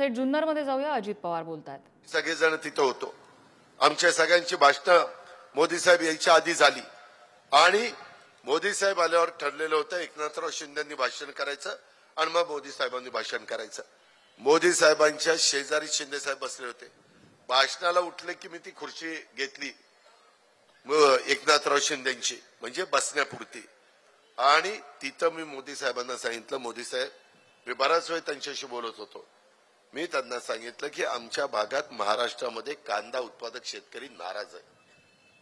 थेट जुन्नरमध्ये जाऊया, अजित पवार बोलतायत। सगळेजण तिथं होतो। आमच्या सगळ्यांची भाषणं मोदी साहेब यायच्या आधी झाली आणि मोदी साहेब आल्यावर ठरलेलं होतं एकनाथराव शिंदेंनी भाषण करायचं आणि मग मोदी साहेबांनी भाषण करायचं। मोदी साहेबांच्या शेजारी शिंदे साहेब बसले होते। भाषणाला उठले की मी ती खुर्ची घेतली एकनाथराव शिंदेंची, म्हणजे बसण्यापुरती, आणि तिथं मी मोदी साहेबांना सांगितलं, मोदी साहेब, मी बराच वेळ त्यांच्याशी बोलत होतो, मी त्यांना सांगितलं की आमच्या भागात महाराष्ट्रामध्ये कांदा उत्पादक शेतकरी नाराज आहे।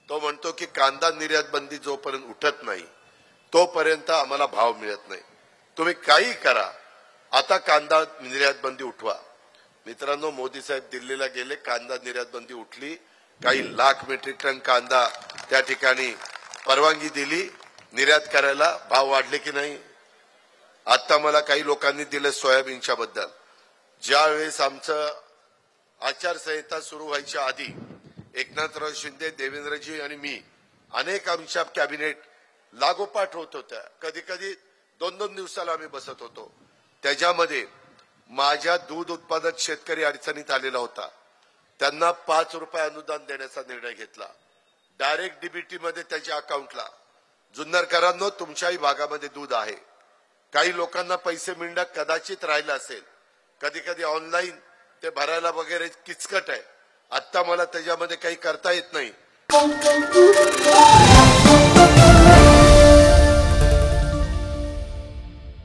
तो म्हणतो की कांदा निर्यात बंदी जोपर्यंत उठत नाही तोपर्यंत आम्हाला भाव मिळत नाही, तुम्ही काही करा, आता कांदा निर्यात बंदी उठवा। मित्रांनो, मोदी साहेब दिल्लीला गेले, कांदा निर्यात बंदी उठली, काही लाख मेट्रिक टन कांदा त्या ठिकाणी परवानगी दिली निर्यात करायला। भाव वाढले की नाही? आता मला काही लोकांनी दिलं सोयाबीनच्या बद्दल। ज्यावेळेस आमचं आचारसंहिता सुरू व्हायच्या आधी एकनाथराव शिंदे, देवेंद्रजी आणि मी अनेक आमच्या कॅबिनेट लागोपाठ होत होत्या, कधी कधी 2-2 दिवसाला आम्ही बसत होतो। त्याच्यामध्ये माझ्या दूध उत्पादक शेतकरी अडचणीत आलेला होता, त्यांना 5 रुपये अनुदान देण्याचा निर्णय घेतला, डायरेक्ट डीबीटी मध्ये त्याच्या अकाउंटला। जुन्नरकरांनो, तुमच्याही भागामध्ये दूध आहे, काही लोकांना पैसे मिळणं कदाचित राहिलं असेल, कधी कधी ऑनलाईन ते भरायला वगैरे किचकट आहे, आता मला त्याच्यामध्ये काही करता येत नाही।